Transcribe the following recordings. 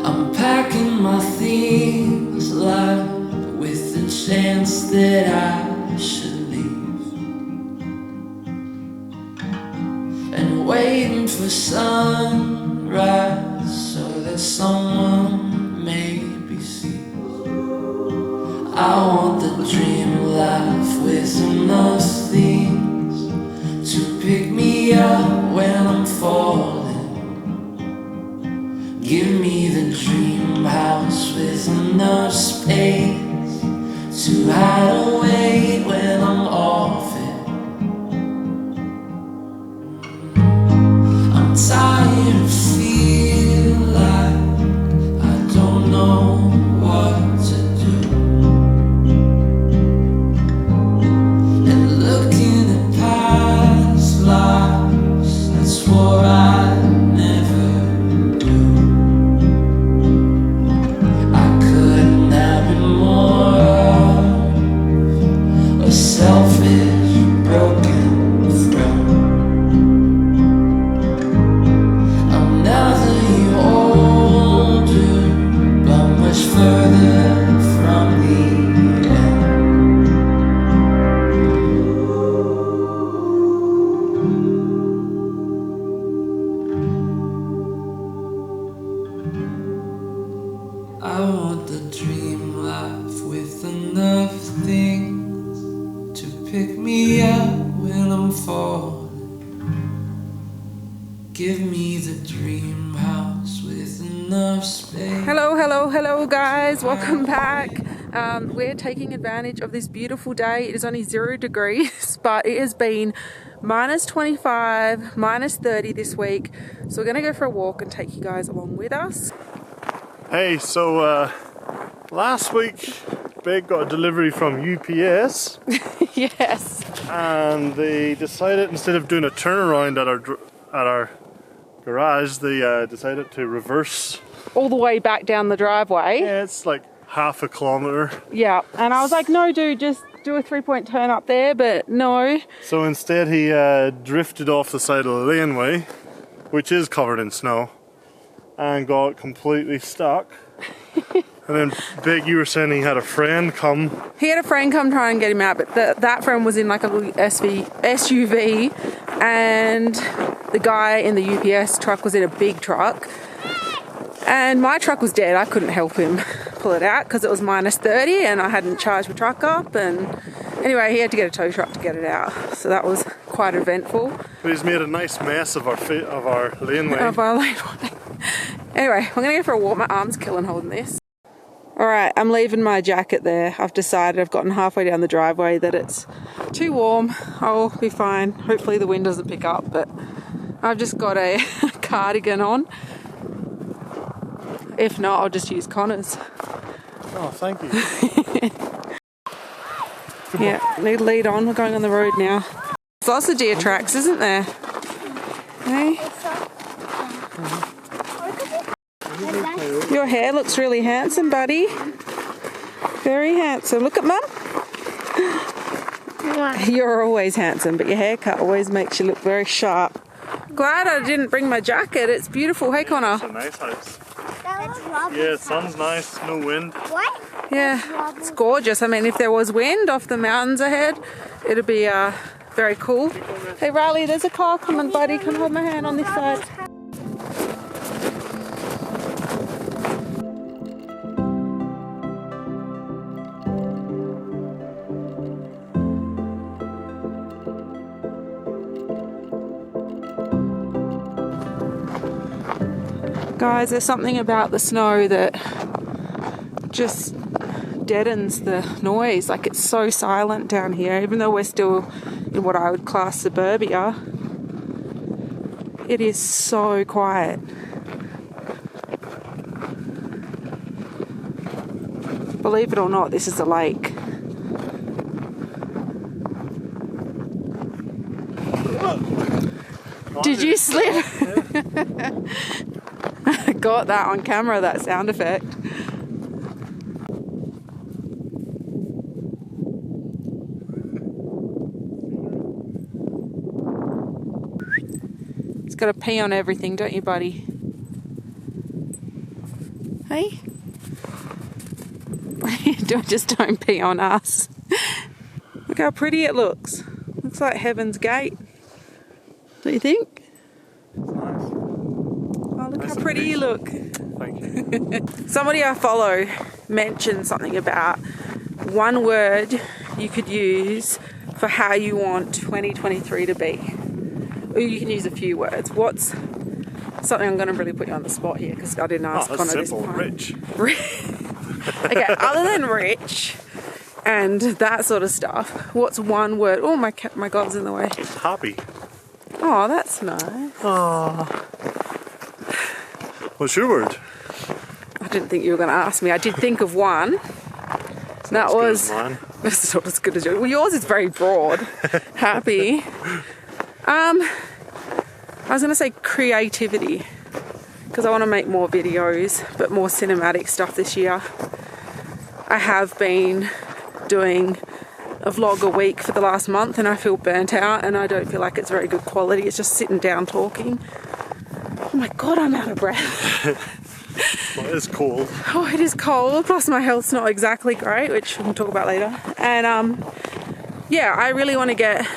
I'm packing my things light with the chance that I should leave, and waiting for sunrise so that someone maybe sees. I want the dream life with enough things to pick me up when I'm falling. Give me the dream house with enough space to hide away when I'm off it. I'm tired of feeling like I don't know what to do, and looking at past lives I swore I'd never do. I couldn't have been more a selfish, broken throne. I'm neither you older, but much further from the end. I want the dream life with enough things to pick me up when I'm falling. Give me the dream house with enough space. Hello guys, welcome back. We're taking advantage of this beautiful day. It is only 0 degrees, but it has been minus 25, minus 30 this week. So we're gonna go for a walk and take you guys along with us. Hey, so last week Bec got a delivery from UPS. Yes. And they decided, instead of doing a turnaround at our garage, they decided to reverse. All the way back down the driveway. Yeah, it's like half a kilometre. Yeah, and I was like, no dude, just do a 3-point turn up there, but no. So instead he drifted off the side of the laneway, which is covered in snow, and got completely stuck. And then Bec, you were saying he had a friend come. He had a friend come try and get him out, but that friend was in like a little SUV, and the guy in the UPS truck was in a big truck. And my truck was dead. I couldn't help him pull it out because it was minus 30 and I hadn't charged my truck up. And anyway, he had to get a tow truck to get it out. So that was quite eventful. But he's made a nice mess of our laneway. Of our laneway. Anyway, I'm going to go for a walk. My arm's killing holding this. Alright, I'm leaving my jacket there. I've decided, I've gotten halfway down the driveway, that it's too warm. I'll be fine. Hopefully the wind doesn't pick up, but I've just got a cardigan on. If not, I'll just use Connor's. Oh, thank you. Yeah, need lead on. We're going on the road now. There's lots of deer tracks, isn't there? Hey? Your hair looks really handsome, buddy. Very handsome. Look at Mum. You're always handsome, but your haircut always makes you look very sharp. Glad I didn't bring my jacket. It's beautiful. Hey, Connor. It's a nice house. Yeah, the sun's nice, no wind. What? Yeah, it's gorgeous. I mean, if there was wind off the mountains ahead, it'd be very cool. Hey, Riley, there's a car coming, buddy. Come hold my hand on this side. Guys, there's something about the snow that just deadens the noise. Like, it's so silent down here, even though we're still in what I would class suburbia. It is so quiet. Believe it or not, this is a lake. Did you slip? I got that on camera, that sound effect. It's got to pee on everything, don't you, buddy? Hey? Just don't pee on us. Look how pretty it looks. Looks like Heaven's Gate. Don't you think? Nice. Oh, look Nice how and pretty you peaceful. look. Thank you. Somebody I follow mentioned something about one word you could use for how you want 2023 to be. Or you can use a few words. What's something? I'm going to really put you on the spot here because I didn't ask Oh, Connor that's this simple. time. Rich. Okay, other than rich and that sort of stuff, what's one word? Oh, my God's in the way. Happy. Oh, that's nice. Oh. What's your word? I didn't think you were going to ask me. I did think of one. That As good was. as mine. That's not as good as yours. Well, yours is very broad. Happy. I was going to say creativity because I want to make more videos, but more cinematic stuff this year. I have been doing a vlog a week for the last month and I feel burnt out and I don't feel like it's very good quality. It's just sitting down talking. Oh my God, I'm out of breath. Well, it is cold. Oh, it is cold, plus my health's not exactly great, which we'll talk about later. And yeah, I really want to get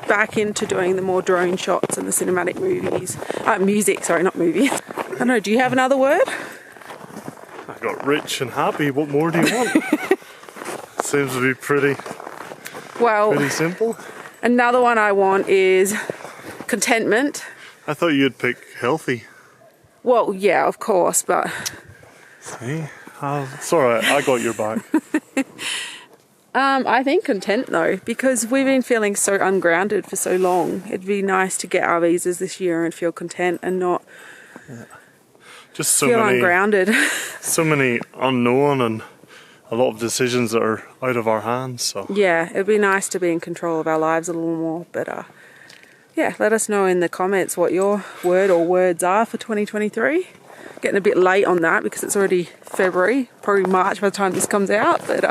back into doing the more drone shots and the cinematic music, sorry, not movies. I don't know, do you have another word? I got rich and happy. What more do you want? Seems to be pretty simple. Another one I want is contentment. I thought you'd pick healthy. Well, yeah, of course, but See? It's alright, I got your back. I think content though, because we've been feeling so ungrounded for so long. It'd be nice to get our visas this year and feel content and not Just so feel many, ungrounded. so many unknown and a lot of decisions that are out of our hands. So Yeah, it'd be nice to be in control of our lives a little more, but yeah, let us know in the comments what your word or words are for 2023. Getting a bit late on that because it's already February, probably March by the time this comes out, but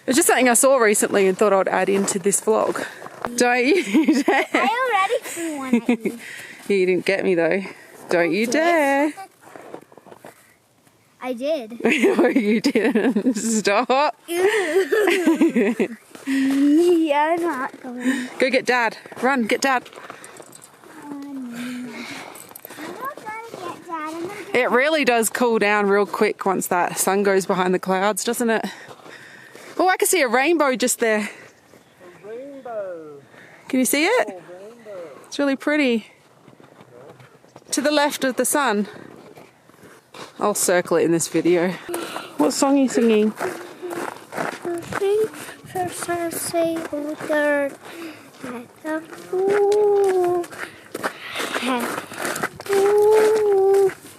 it's just something I saw recently and thought I'd add into this vlog. Don't you dare. I already threw one at you. You didn't get me though. Don't you dare. I did. No, you didn't. Stop. Yeah, I'm not going. Go get Dad. Run, get Dad. I'm not gonna get Dad. I'm gonna get It really does cool down real quick once that sun goes behind the clouds, doesn't it? Oh, I can see a rainbow just there. a rainbow. Can you see it? It's really pretty. To the left of the sun. I'll circle it in this video. What song are you singing?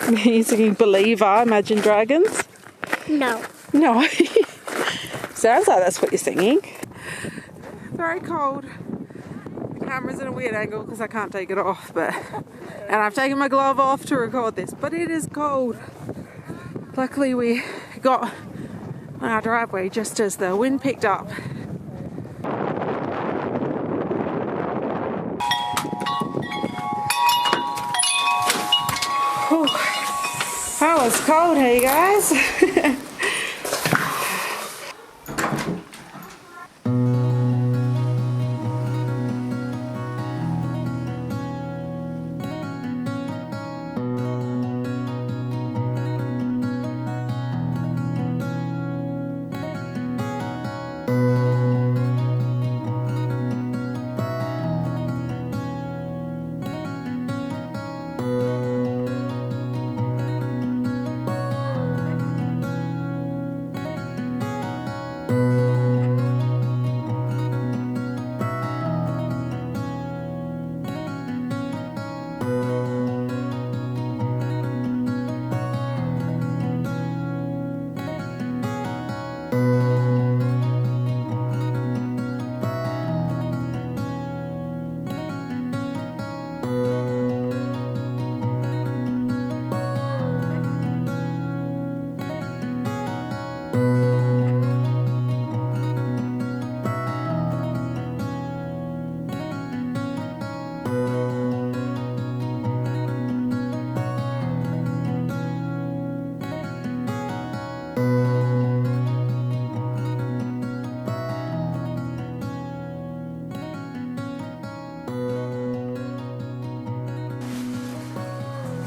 Are you singing Believer, Imagine Dragons? No. No. Sounds like that's what you're singing. Very cold. The camera's in a weird angle because I can't take it off, and I've taken my glove off to record this, but it is cold. Luckily we got on our driveway just as the wind picked up. Whew. That was cold, hey guys.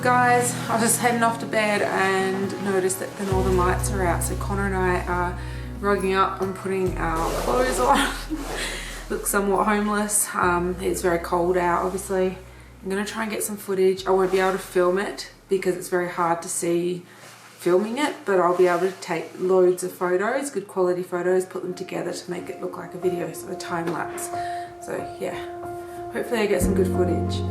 Guys, I was just heading off to bed and noticed that the northern lights are out, so Connor and I are rugging up and putting our clothes on. Look somewhat homeless. It's very cold out, obviously. I'm gonna try and get some footage. I won't be able to film it because it's very hard to see filming it, but I'll be able to take loads of photos, good quality photos, put them together to make it look like a video, so a time lapse. So yeah, hopefully I get some good footage.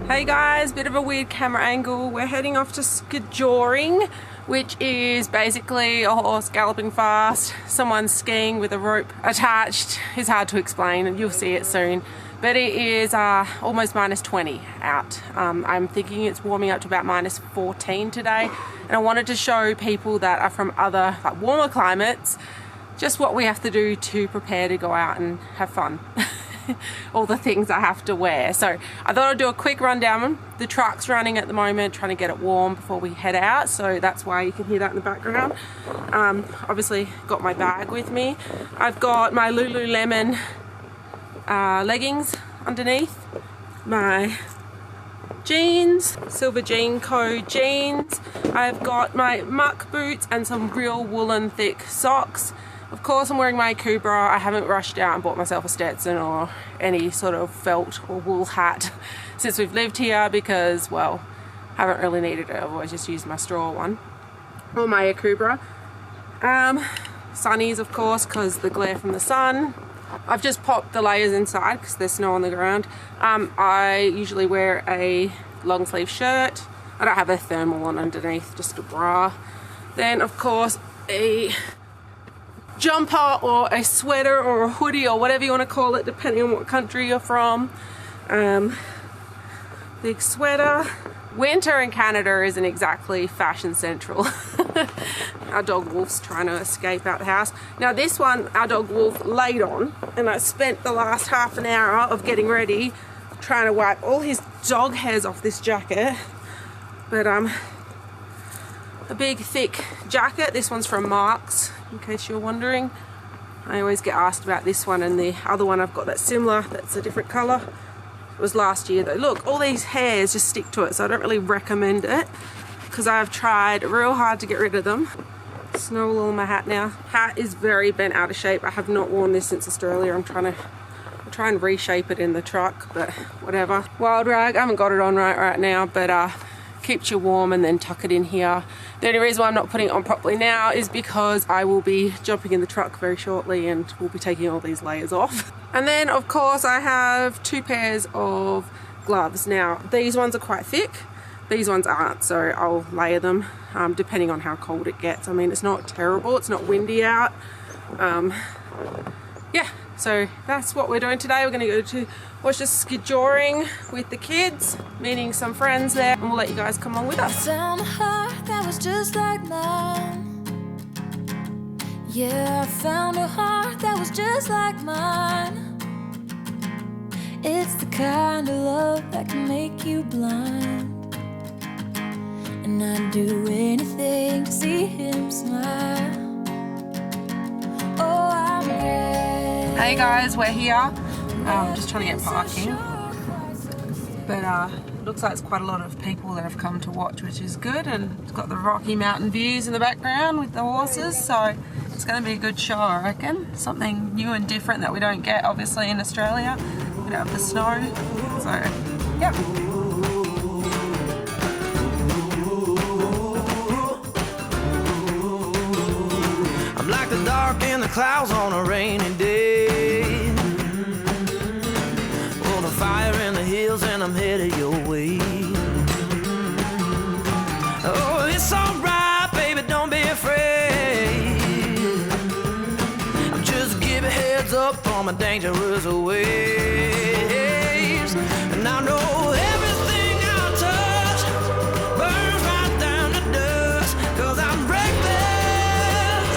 Hey guys, bit of a weird camera angle. We're heading off to skijoring, which is basically a horse galloping fast, someone skiing with a rope attached. It's hard to explain and you'll see it soon. But it is almost -20 out. I'm thinking it's warming up to about -14 today. And I wanted to show people that are from other warmer climates just what we have to do to prepare to go out and have fun. All the things I have to wear. So I thought I'd do a quick rundown. The truck's running at the moment, trying to get it warm before we head out, so that's why you can hear that in the background. Obviously got my bag with me. I've got my Lululemon leggings underneath, my jeans, Silver Jean Co jeans. I've got my muck boots and some real woolen thick socks. Of course I'm wearing my Kubra. I haven't rushed out and bought myself a Stetson or any sort of felt or wool hat since we've lived here because, well, I haven't really needed it. I've always just used my straw one. Or my Kubra. Sunnies, of course, because the glare from the sun. I've just popped the layers inside because there's snow on the ground. I usually wear a long sleeve shirt. I don't have a thermal on underneath, just a bra. Then, of course, a jumper or a sweater or a hoodie or whatever you want to call it depending on what country you're from. Big sweater. Winter in Canada isn't exactly fashion central. Our dog Wolf's trying to escape out the house. Now this one our dog Wolf laid on and I spent the last half an hour of getting ready trying to wipe all his dog hairs off this jacket. But a big thick jacket. This one's from Marks, in case you're wondering. I always get asked about this one, and the other one I've got that's similar, that's a different colour. It was last year though. Look, all these hairs just stick to it, so I don't really recommend it because I've tried real hard to get rid of them. Snow all on my hat now. Hat is very bent out of shape. I have not worn this since Australia. I'm trying and reshape it in the truck, but whatever. Wild rag, I haven't got it on right now, but keeps you warm, and then tuck it in here. The only reason why I'm not putting it on properly now is because I will be jumping in the truck very shortly and we'll be taking all these layers off. And then of course I have 2 pairs of gloves. Now these ones are quite thick, these ones aren't, so I'll layer them depending on how cold it gets. I mean, it's not terrible, it's not windy out. Yeah, so that's what we're doing today. We're going to go to watch the skijoring with the kids, meeting some friends there, and we'll let you guys come along with us. Found a heart that was just like mine. Yeah, I found a heart that was just like mine. It's the kind of love that can make you blind, and I'd do anything to see him smile. Oh, I'm ready. Hey guys, we're here. Just trying to get parking. But looks like it's quite a lot of people that have come to watch, which is good, and it's got the Rocky Mountain views in the background with the horses, so it's going to be a good show, I reckon. Something new and different that we don't get obviously in Australia. We don't have the snow, so yeah. I'm like the dark in the clouds on a rainy day. Oh, the fire in the hills and I'm headed your way. my dangerous ways. And I know everything I touch burns right down to dust, 'cause I'm reckless,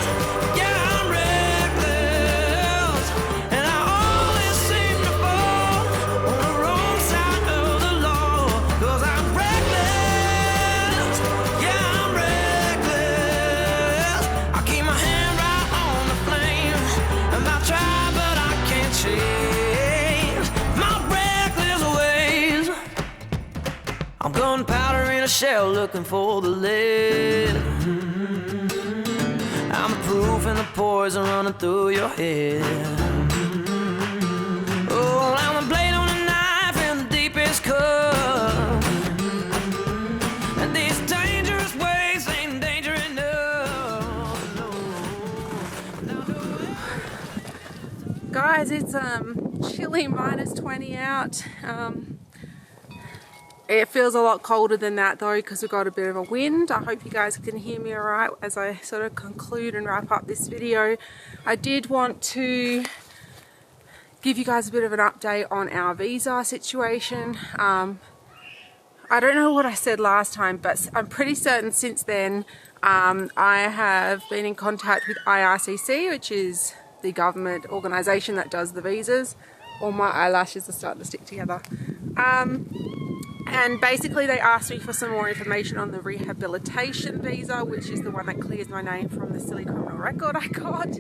yeah, I'm reckless. And I always seem to fall on the wrong side of the law, 'cause I'm reckless, yeah, I'm reckless. I keep my hand right on the flame, and I try but I can't change my reckless ways. I'm gunpowder in a shell looking for the lead. I'm the proof and the poison running through your head. Oh, I'm the blade on a knife in the deepest cut. And these dangerous ways ain't danger enough. Guys, it's chilly, -20 out. It feels a lot colder than that though, because we've got a bit of a wind. I hope you guys can hear me alright as I sort of conclude and wrap up this video. I did want to give you guys a bit of an update on our visa situation. I don't know what I said last time, but I'm pretty certain since then I have been in contact with IRCC, which is the government organisation that does the visas. All my eyelashes are starting to stick together. And basically they asked me for some more information on the rehabilitation visa, which is the one that clears my name from the silly criminal record I got.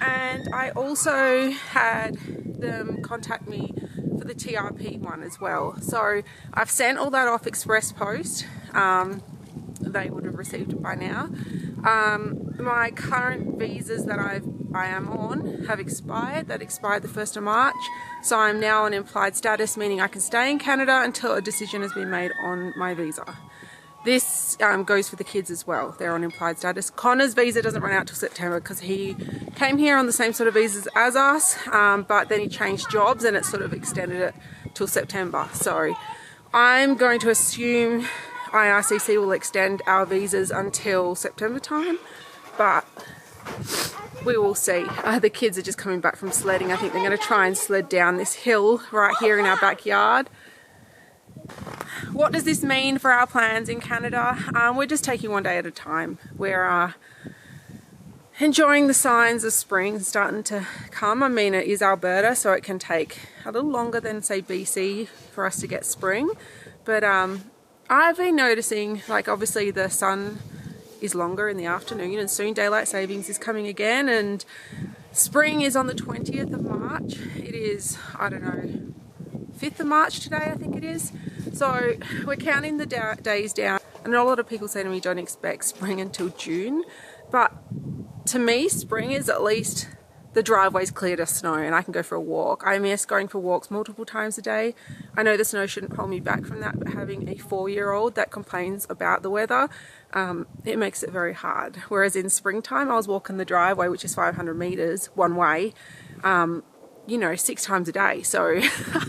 And I also had them contact me for the TRP one as well. So I've sent all that off express post. They would have received it by now. My current visas that I am on have expired. That expired the 1st of March. So I'm now on implied status, meaning I can stay in Canada until a decision has been made on my visa. This goes for the kids as well. They're on implied status. Connor's visa doesn't run out till September because he came here on the same sort of visas as us, but then he changed jobs and it sort of extended it till September. So I'm going to assume IRCC will extend our visas until September time, but we will see. The kids are just coming back from sledding. I think they're going to try and sled down this hill right here in our backyard. What does this mean for our plans in Canada? We're just taking one day at a time. We're enjoying the signs of spring starting to come. I mean, it is Alberta, so it can take a little longer than, say, BC for us to get spring. But I've been noticing, like, obviously the sun is longer in the afternoon and soon daylight savings is coming again, and spring is on the 20th of March. It is, I don't know, 5th of March today, I think it is. So we're counting the days down, and a lot of people say to me don't expect spring until June, but to me spring is at least the driveway's cleared of snow and I can go for a walk. I miss going for walks multiple times a day. I know the snow shouldn't hold me back from that, but having a 4-year-old that complains about the weather, it makes it very hard. Whereas in springtime, I was walking the driveway, which is 500 meters one way, you know, 6 times a day. So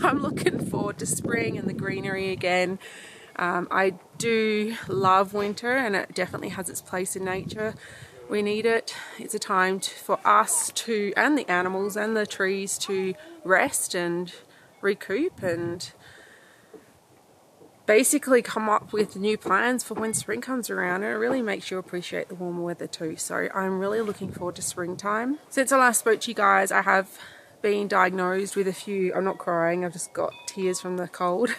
I'm looking forward to spring and the greenery again. I do love winter and it definitely has its place in nature. We need it. It's a time for us to, and the animals and the trees, to rest and recoup and basically come up with new plans for when spring comes around. And it really makes you appreciate the warmer weather too. So I'm really looking forward to springtime. Since I last spoke to you guys, I have been diagnosed with a few, I'm not crying, I've just got tears from the cold.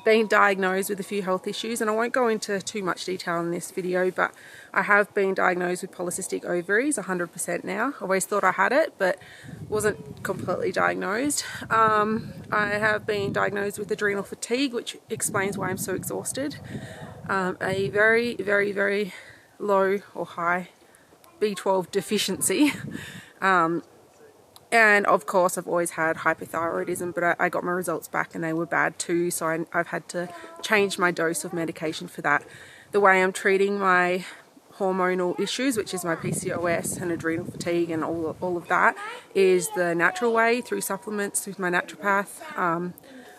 Been diagnosed with a few health issues, and I won't go into too much detail in this video, but I have been diagnosed with polycystic ovaries 100% now. I always thought I had it, but wasn't completely diagnosed. I have been diagnosed with adrenal fatigue, which explains why I'm so exhausted. A very, very, very low or high B12 deficiency. And of course I've always had hypothyroidism, but I got my results back and they were bad too, so I've had to change my dose of medication for that. The way I'm treating my hormonal issues, which is my PCOS and adrenal fatigue and all of that, is the natural way, through supplements, through my naturopath.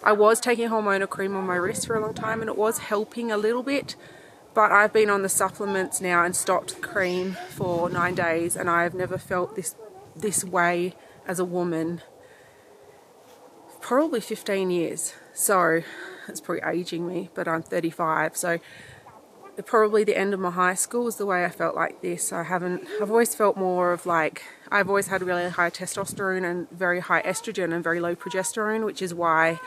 I was taking hormonal cream on my wrist for a long time and it was helping a little bit, but I've been on the supplements now and stopped the cream for 9 days, and I've never felt this way as a woman, probably 15 years. So it's probably aging me, but I'm 35. So probably the end of my high school was the way I felt like this. I've always felt more of like, I've always had really high testosterone and very high estrogen and very low progesterone, which is why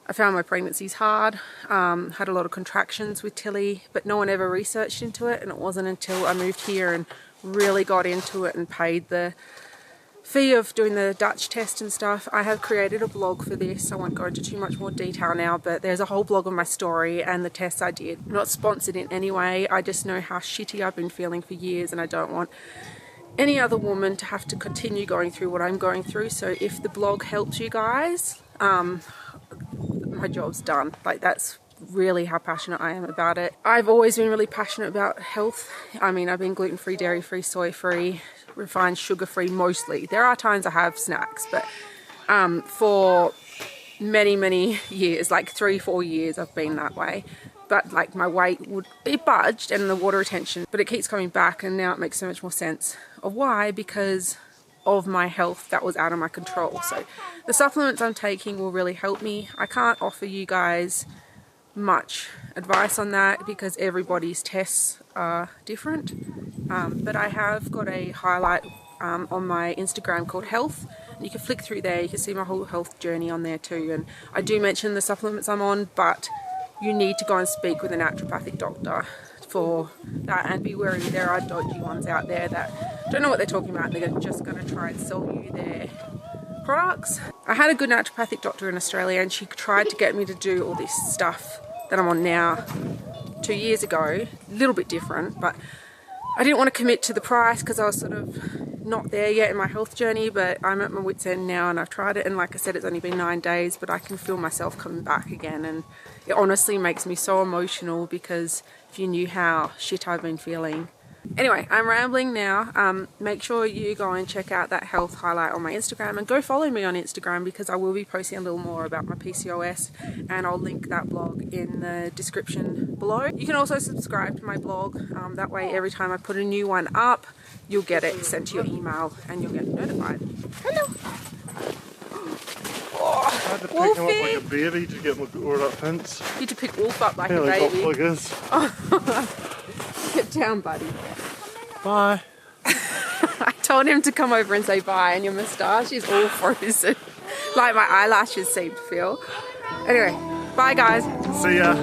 I found my pregnancies hard. Had a lot of contractions with Tilly, but no one ever researched into it, and it wasn't until I moved here and really got into it and paid the fee of doing the Dutch test and stuff. I have created a blog for this. I won't go into too much more detail now, but there's a whole blog of my story and the tests I did. I'm not sponsored in any way. I just know how shitty I've been feeling for years, and I don't want any other woman to have to continue going through what I'm going through. So if the blog helps you guys, my job's done. Like, that's really how passionate I am about it. I've always been really passionate about health. I mean, I've been gluten-free, dairy-free, soy-free, refined sugar-free mostly. There are times I have snacks, but for many years, like 3-4 years, I've been that way. But like my weight it budged, and the water retention, but it keeps coming back, and now it makes so much more sense of why, because of my health that was out of my control. So the supplements I'm taking will really help me. I can't offer you guys much advice on that because everybody's tests are different, but I have got a highlight on my Instagram called Health. You can flick through there, you can see my whole health journey on there too, and I do mention the supplements I'm on, but you need to go and speak with a naturopathic doctor for that, and be wary, there are dodgy ones out there that don't know what they're talking about. They're just going to try and sell you their products. I had a good naturopathic doctor in Australia, and she tried to get me to do all this stuff that I'm on now 2 years ago. A little bit different, but I didn't want to commit to the price because I was sort of not there yet in my health journey, but I'm at my wit's end now, and I've tried it, and like I said, it's only been 9 days, but I can feel myself coming back again, and it honestly makes me so emotional because if you knew how shit I've been feeling. Anyway, I'm rambling now. Make sure you go and check out that health highlight on my Instagram, and go follow me on Instagram because I will be posting a little more about my PCOS, and I'll link that blog in the description below. You can also subscribe to my blog. That way every time I put a new one up, you'll get it sent to your email and you'll get notified. Hello. I had to pick him up like a baby to get him over that fence. You had to pick Wolf up like Yeah, a like baby. like this. Get down, buddy. Bye. I told him to come over and say bye, and your moustache is all frozen. Like my eyelashes seem to feel. Anyway, bye guys. See ya.